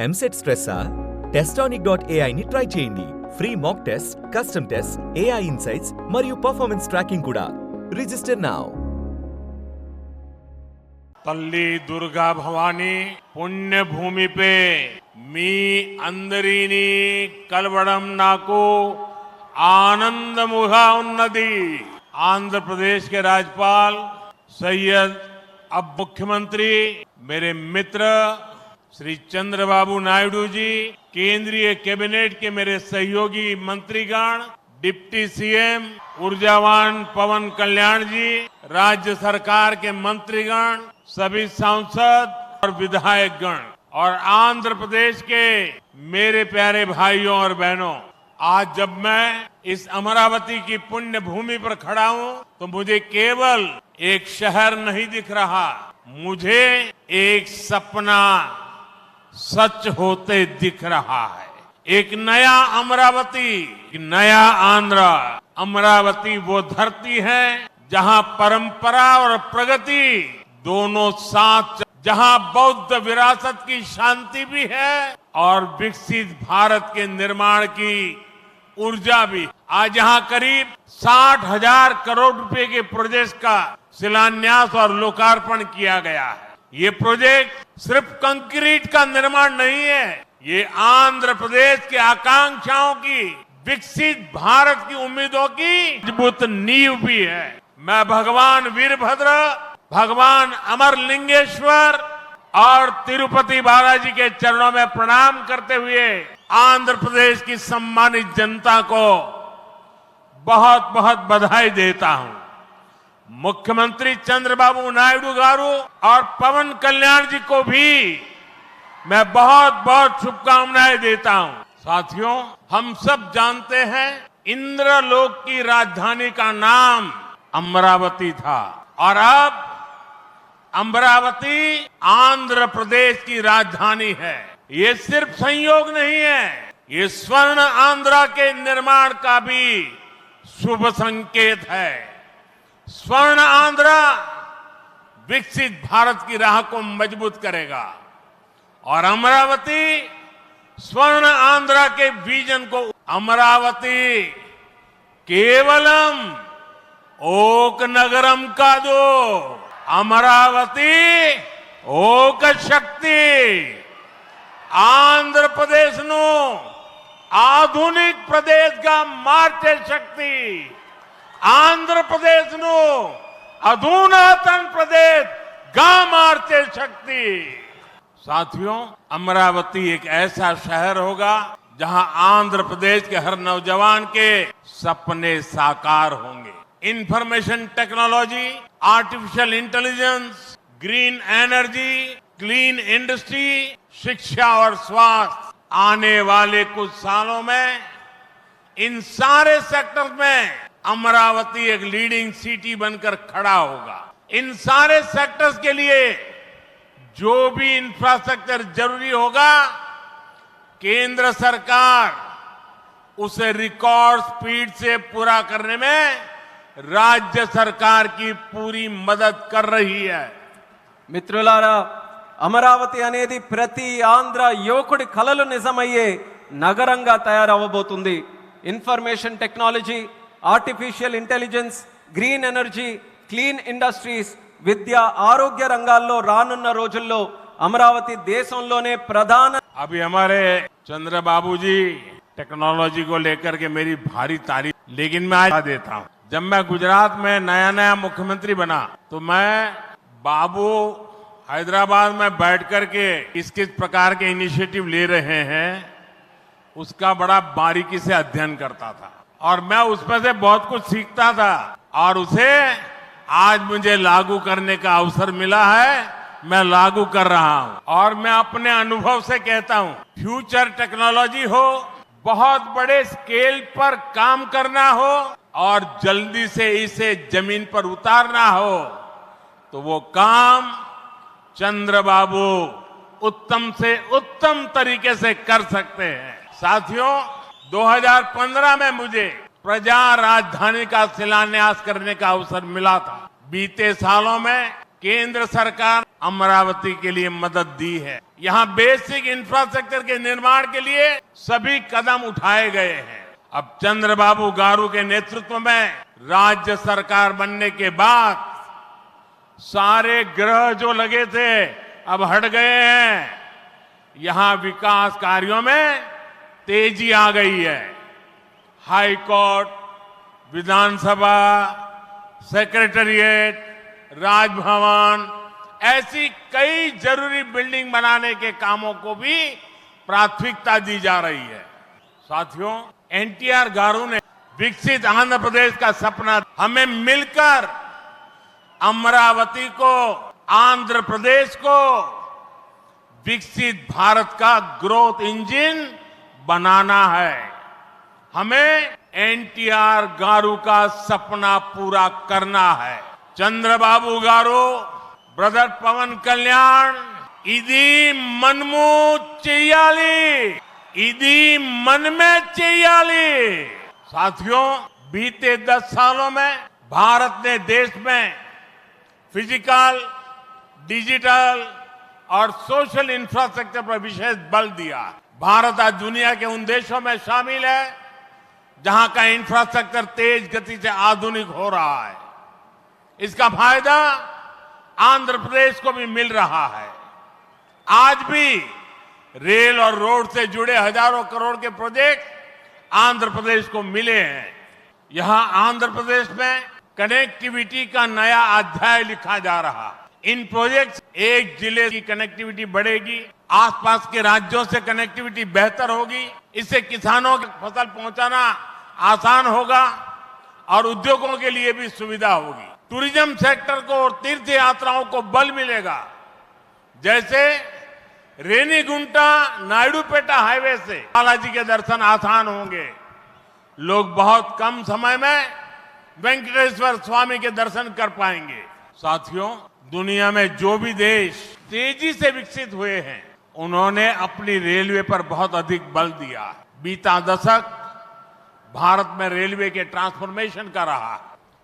EAMCET స్ట్రెస్సా? Testonic.ai ని try చేయండి. Free mock test, custom test, AI insights మరియు పర్ఫార్మెన్స్ ట్రాకింగ్ కూడా. Register now. తల్లి దుర్గా భవానీ పుణ్య భూమిపై మీ అందరినీ కలవడం నాకు ఆనందముగా ఉన్నది. आंध्र के राज्यपाल सैयद अब मुख्यमंत्री मेरे मित्र श्री चंद्रबाबू नायडू जी, केंद्रीय कैबिनेट के मेरे सहयोगी मंत्रीगण, डिप्टी सीएम ऊर्जावान पवन कल्याण जी, राज्य सरकार के मंत्रीगण, सभी सांसद और विधायकगण और आंध्र प्रदेश के मेरे प्यारे भाइयों और बहनों, आज जब मैं इस अमरावती की पुण्य भूमि पर खड़ा हूं तो मुझे केवल एक शहर नहीं दिख रहा, मुझे एक सपना सच होते दिख रहा है। एक नया अमरावती, एक नया आंध्र। अमरावती वो धरती है जहां परंपरा और प्रगति दोनों साथ, जहां बौद्ध विरासत की शांति भी है और विकसित भारत के निर्माण की ऊर्जा भी। आज यहां करीब 60,000 करोड़ रुपए के प्रोजेक्ट का शिलान्यास और लोकार्पण किया गया है। ये प्रोजेक्ट सिर्फ कंक्रीट का निर्माण नहीं है, ये आंध्र प्रदेश के आकांक्षाओं की, विकसित भारत की उम्मीदों की मजबूत नींव भी है। मैं भगवान वीरभद्र, भगवान अमरलिंगेश्वर और तिरुपति बालाजी के चरणों में प्रणाम करते हुए आंध्र प्रदेश की सम्मानित जनता को बहुत बहुत बधाई देता हूं। मुख्यमंत्री चंद्रबाबू नायडू गारू और पवन कल्याण जी को भी मैं बहुत बहुत शुभकामनाएं देता हूं। साथियों, हम सब जानते हैं इंद्रलोक की राजधानी का नाम अमरावती था और अब अमरावती आंध्र प्रदेश की राजधानी है। ये सिर्फ संयोग नहीं है, ये स्वर्ण आंध्रा के निर्माण का भी शुभ संकेत है। स्वर्ण आंध्रा विकसित भारत की राह को मजबूत करेगा और अमरावती स्वर्ण आंध्रा के विजन को। अमरावती केवलम ओक नगरम का दो, अमरावती ओक शक्ति। आंध्र प्रदेश नो आधुनिक प्रदेश का मार्चे शक्ति, आंध्र प्रदेश नो अधुनातन प्रदेश गा मार्चे शक्ति। साथियों, अमरावती एक ऐसा शहर होगा जहां आंध्र प्रदेश के हर नौजवान के सपने साकार होंगे। Information technology, artificial intelligence, green energy, clean industry, शिक्षा और स्वास्थ्य, आने वाले कुछ सालों में इन सारे सेक्टर में अमरावती एक लीडिंग सिटी बनकर खड़ा होगा। इन सारे सेक्टर्स के लिए जो भी इंफ्रास्ट्रक्चर जरूरी होगा, केंद्र सरकार उसे रिकॉर्ड स्पीड से पूरा करने में राज्य सरकार की पूरी मदद कर रही है। మిత్రులారా, అమరావతి అనేది ప్రతి ఆంధ్ర యువకుడి కలలు నిజమయ్యే నగరంగా తయారవబోతుంది. Information technology, artificial intelligence, green energy, clean industries, విద్య, ఆరోగ్య రంగాల్లో రానున్న రోజుల్లో అమరావతి దేశంలోనే ప్రధాన. अभी हमारे चंद्रबाबू जी टेक्नोलॉजी को लेकर के मेरी भारी तारीफ, लेकिन मैं आज देता हूं, जब मैं गुजरात में नया मुख्यमंत्री बना तो मैं बाबू हैदराबाद में बैठ करके किस प्रकार के इनिशिएटिव ले रहे हैं उसका बड़ा बारीकी से अध्ययन करता था और मैं उसमें से बहुत कुछ सीखता था और उसे आज मुझे लागू करने का अवसर मिला है। मैं लागू कर रहा हूं और मैं अपने अनुभव से कहता हूं, फ्यूचर टेक्नोलॉजी हो, बहुत बड़े स्केल पर काम करना हो और जल्दी से इसे जमीन पर उतारना हो तो वो काम चंद्रबाबू उत्तम से उत्तम तरीके से कर सकते हैं। साथियों, 2015 में मुझे प्रजा राजधानी का शिलान्यास करने का अवसर मिला था। बीते सालों में केंद्र सरकार अमरावती के लिए मदद दी है। यहाँ बेसिक इंफ्रास्ट्रक्चर के निर्माण के लिए सभी कदम उठाए गए हैं। अब चंद्रबाबू गारू के नेतृत्व में राज्य सरकार बनने के बाद सारे ग्रह जो लगे थे अब हट गए हैं। यहाँ विकास कार्यों में तेजी आ गई है। हाई कोर्ट, विधानसभा, सेक्रेटेरिएट, राजभवन, ऐसी कई जरूरी बिल्डिंग बनाने के कामों को भी प्राथमिकता दी जा रही है। साथियों, एनटीआर गारू ने विकसित आंध्र प्रदेश का सपना, हमें मिलकर अमरावती को, आंध्र प्रदेश को विकसित भारत का ग्रोथ इंजन बनाना है। हमें एनटीआर गारू का सपना पूरा करना है। चंद्रबाबू गारू, ब्रदर पवन कल्याण, इदी मनमु चेयाली, इदी मन में चेयाली। साथियों, बीते 10 सालों में भारत ने देश में फिजिकल, डिजिटल और सोशल इंफ्रास्ट्रक्चर पर विशेष बल दिया। भारत आज दुनिया के उन देशों में शामिल है जहां का इंफ्रास्ट्रक्चर तेज गति से आधुनिक हो रहा है। इसका फायदा आंध्र प्रदेश को भी मिल रहा है। आज भी रेल और रोड से जुड़े हजारों करोड़ के प्रोजेक्ट आंध्र प्रदेश को मिले हैं। यहां आंध्र प्रदेश में कनेक्टिविटी का नया अध्याय लिखा जा रहा। इन प्रोजेक्ट एक जिले की कनेक्टिविटी बढ़ेगी, आसपास के राज्यों से कनेक्टिविटी बेहतर होगी। इससे किसानों की फसल पहुंचाना आसान होगा और उद्योगों के लिए भी सुविधा होगी। टूरिज्म सेक्टर को और तीर्थ यात्राओं को बल मिलेगा। जैसे रेनीगुंटा नायडूपेटा हाईवे से बालाजी के दर्शन आसान होंगे। लोग बहुत कम समय में वेंकटेश्वर स्वामी के दर्शन कर पाएंगे। साथियों, दुनिया में जो भी देश तेजी से विकसित हुए हैं, उन्होंने अपनी रेलवे पर बहुत अधिक बल दिया। बीता दशक भारत में रेलवे के ट्रांसफॉर्मेशन का रहा।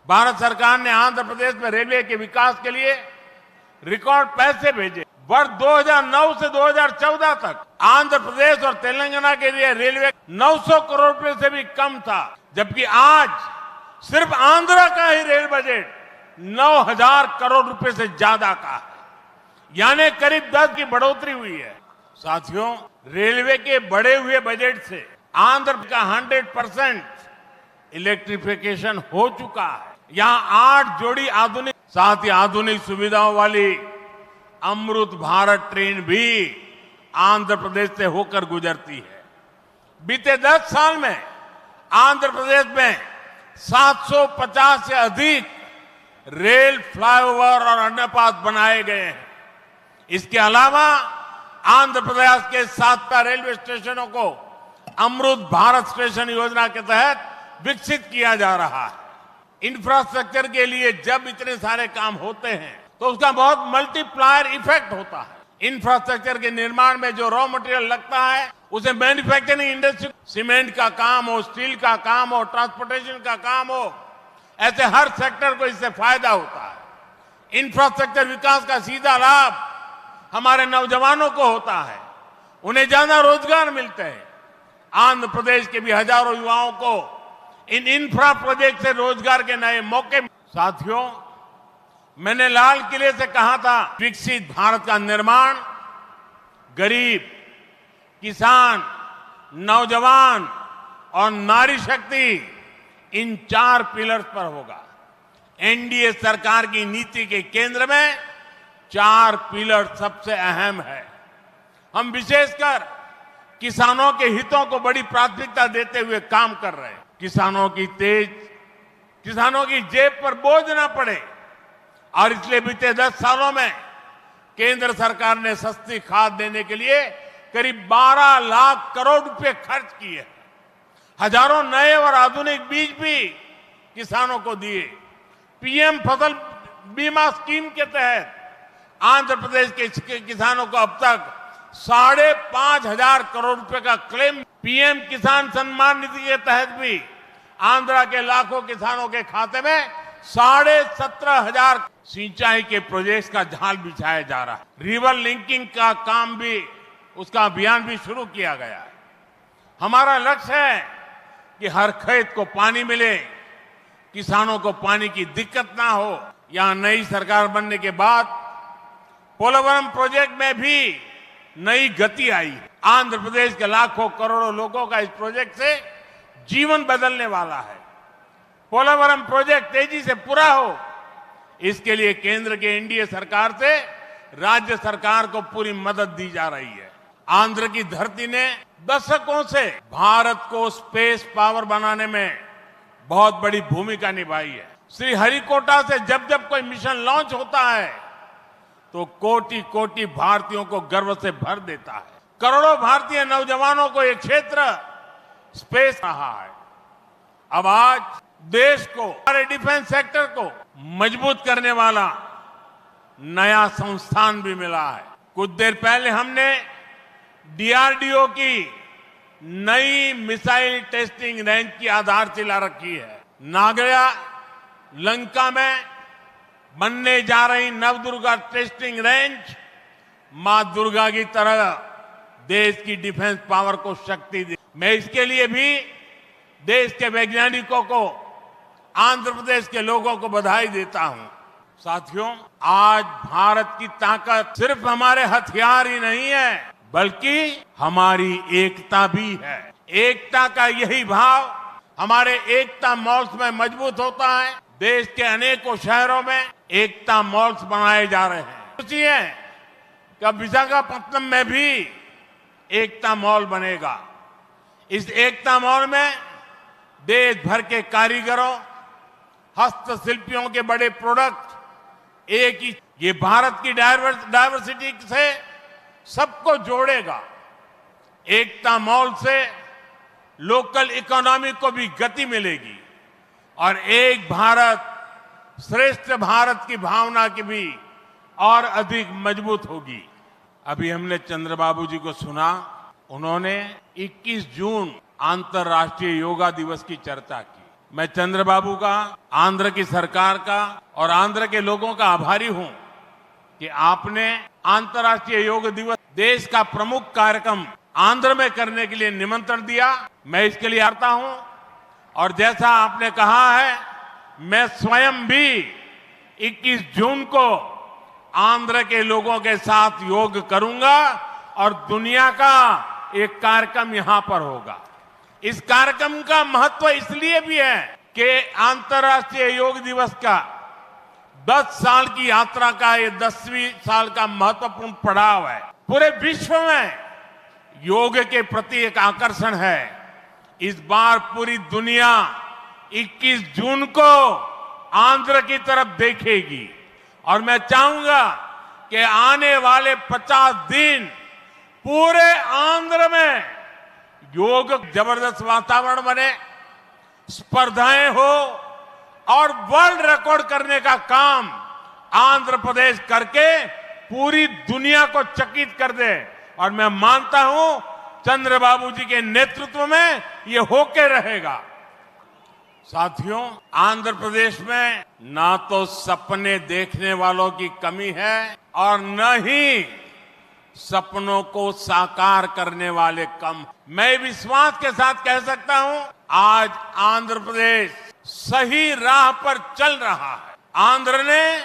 भारत सरकार ने आंध्र प्रदेश में रेलवे के विकास के लिए रिकॉर्ड पैसे भेजे। वर्ष 2009 से 2014 तक आंध्र प्रदेश और तेलंगाना के लिए रेलवे 900 करोड़ रुपए से भी कम था, जबकि आज सिर्फ आंध्र का ही रेल बजट 9,000 करोड़ रुपए से ज्यादा का है, यानी करीब 10 की बढ़ोतरी हुई है। साथियों, रेलवे के बढ़े हुए बजट से आंध्र का 100% इलेक्ट्रिफिकेशन हो चुका है। यहाँ 8 जोड़ी आधुनिक, साथ ही आधुनिक सुविधाओं वाली अमृत भारत ट्रेन भी आंध्र प्रदेश से होकर गुजरती है। बीते 10 साल में आंध्र प्रदेश में 750 से अधिक रेल फ्लाईओवर और अंडरपास बनाए गए हैं। इसके अलावा आंध्र प्रदेश के 7 रेलवे स्टेशनों को अमृत भारत स्टेशन योजना के तहत विकसित किया जा रहा है। इंफ्रास्ट्रक्चर के लिए जब इतने सारे काम होते हैं तो उसका बहुत मल्टीप्लायर इफेक्ट होता है। इंफ्रास्ट्रक्चर के निर्माण में जो रॉ मटेरियल लगता है, उसे मैन्युफैक्चरिंग इंडस्ट्री, सीमेंट का काम हो, स्टील का काम हो, ट्रांसपोर्टेशन का काम हो, ऐसे हर सेक्टर को इससे फायदा होता है। इंफ्रास्ट्रक्चर विकास का सीधा लाभ हमारे नौजवानों को होता है, उन्हें ज्यादा रोजगार मिलते हैं। आंध्र प्रदेश के भी हजारों युवाओं को इन इंफ्रा प्रोजेक्ट से रोजगार के नए मौके। साथियों, मैंने लाल किले से कहा था, विकसित भारत का निर्माण गरीब, किसान, नौजवान और नारी शक्ति, इन 4 पिलर्स पर होगा। एनडीए सरकार की नीति के केंद्र में 4 पिलर सबसे अहम है। हम विशेषकर किसानों के हितों को बड़ी प्राथमिकता देते हुए काम कर रहे हैं। किसानों की जेब पर बोझ न पड़े, और इसलिए बीते 10 सालों में केंद्र सरकार ने सस्ती खाद देने के लिए करीब 12 लाख करोड़ रुपए खर्च किए। हजारों नए और आधुनिक बीज भी किसानों को दिए। पीएम फसल बीमा स्कीम के तहत आंध्र प्रदेश के किसानों को अब तक 5,500 करोड़ रुपए का क्लेम। पीएम किसान सम्मान निधि के तहत भी आंध्र के लाखों किसानों के खाते में 17,500 सिंचाई के प्रोजेक्ट्स का जाल बिछाया जा रहा है। रिवर लिंकिंग का काम भी, उसका अभियान भी शुरू किया गया है। हमारा लक्ष्य है कि हर खेत को पानी मिले, किसानों को पानी की दिक्कत ना हो। यहां नई सरकार बनने के बाद पोलवरम प्रोजेक्ट में भी नई गति आई। आंध्र प्रदेश के लाखों करोड़ों लोगों का इस प्रोजेक्ट से जीवन बदलने वाला है। पोलवरम प्रोजेक्ट तेजी से पूरा हो, इसके लिए केंद्र के एनडीए सरकार से राज्य सरकार को पूरी मदद दी जा रही है। आंध्र की धरती ने दशकों से भारत को स्पेस पावर बनाने में बहुत बड़ी भूमिका निभाई है। श्रीहरिकोटा से जब जब कोई मिशन लॉन्च होता है तो कोटि कोटि भारतीयों को गर्व से भर देता है। करोड़ों भारतीय नौजवानों को ये क्षेत्र स्पेस रहा है। अब आज देश को, हमारे डिफेंस सेक्टर को मजबूत करने वाला नया संस्थान भी मिला है। कुछ देर पहले हमने डीआरडीओ की नई मिसाइल टेस्टिंग रेंज की आधारशिला रखी है। नागरा लंका में बनने जा रही नवदुर्गा टेस्टिंग रेंज मां दुर्गा की तरह देश की डिफेंस पावर को शक्ति दे। मैं इसके लिए भी देश के वैज्ञानिकों को, आंध्र प्रदेश के लोगों को बधाई देता हूं। साथियों, आज भारत की ताकत सिर्फ हमारे हथियार ही नहीं है, बल्कि हमारी एकता भी है। एकता का यही भाव हमारे एकता मॉल्स में मजबूत होता है। देश के अनेकों शहरों में एकता मॉल्स बनाए जा रहे हैं। खुशी है कि अब विशाखापट्टनम में भी एकता मॉल बनेगा। इस एकता मॉल में देश भर के कारीगरों, हस्तशिल्पियों के बड़े प्रोडक्ट एक ही, ये भारत की डायवर्सिटी से सबको जोड़ेगा। एकता मॉल से लोकल इकोनॉमी को भी गति मिलेगी और एक भारत श्रेष्ठ भारत की भावना की भी और अधिक मजबूत होगी। अभी हमने चंद्रबाबू जी को सुना, उन्होंने 21 जून अंतर्राष्ट्रीय योगा दिवस की चर्चा की। मैं चंद्रबाबू का, आंध्र की सरकार का और आंध्र के लोगों का आभारी हूं कि आपने अंतर्राष्ट्रीय योग दिवस देश का प्रमुख कार्यक्रम आंध्र में करने के लिए निमंत्रण दिया। मैं इसके लिए आता हूं और जैसा आपने कहा है, मैं स्वयं भी 21 जून को आंध्र के लोगों के साथ योग करूंगा और दुनिया का एक कार्यक्रम यहां पर होगा। इस कार्यक्रम का महत्व इसलिए भी है कि अंतर्राष्ट्रीय योग दिवस का 10 साल की यात्रा का ये 10वीं साल का महत्वपूर्ण पड़ाव है। पूरे विश्व में योग के प्रति एक आकर्षण है। इस बार पूरी दुनिया 21 जून को आंध्र की तरफ देखेगी और मैं चाहूंगा कि आने वाले 50 दिन पूरे आंध्र में योग जबरदस्त वातावरण बने, स्पर्धाएं हो और वर्ल्ड रिकॉर्ड करने का काम आंध्र प्रदेश करके पूरी दुनिया को चकित कर दे। और मैं मानता हूं चंद्रबाबू जी के नेतृत्व में ये होके रहेगा। साथियों, आंध्र प्रदेश में ना तो सपने देखने वालों की कमी है और न ही सपनों को साकार करने वाले कम। मैं विश्वास के साथ कह सकता हूं, आज आंध्र प्रदेश सही राह पर चल रहा है। आंध्र ने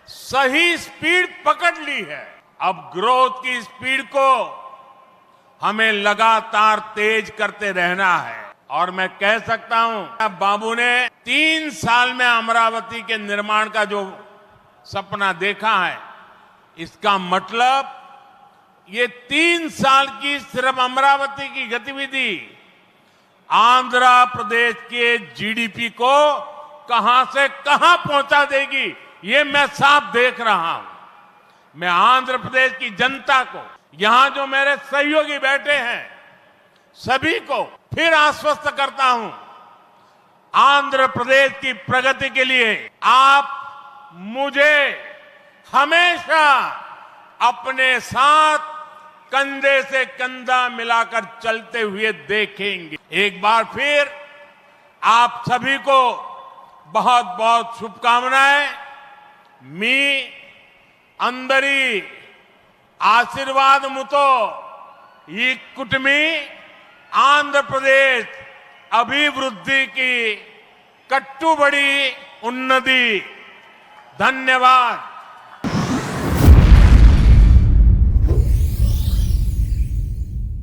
सही स्पीड पकड़ ली है। अब ग्रोथ की स्पीड को हमें लगातार तेज करते रहना है। और मैं कह सकता हूं, बाबू ने 3 साल में अमरावती के निर्माण का जो सपना देखा है, इसका मतलब ये 3 साल की सिर्फ अमरावती की गतिविधि आंध्र प्रदेश के जीडीपी को कहां से कहां पहुंचा देगी, ये मैं साफ देख रहा हूं। मैं आंध्र प्रदेश की जनता को, यहां जो मेरे सहयोगी बैठे हैं, सभी को फिर आश्वस्त करता हूं, आंध्र प्रदेश की प्रगति के लिए आप मुझे हमेशा अपने साथ कंधे से कंधा मिलाकर चलते हुए देखेंगे। एक बार फिर आप सभी को बहुत बहुत शुभकामनाएं మీ అందరి ఆశీర్వాదముతో ఈ కుటుంబి ఆంధ్రప్రదేశ్ అభివృద్ధికి కట్టుబడి ఉన్నది. ధన్యవాద్.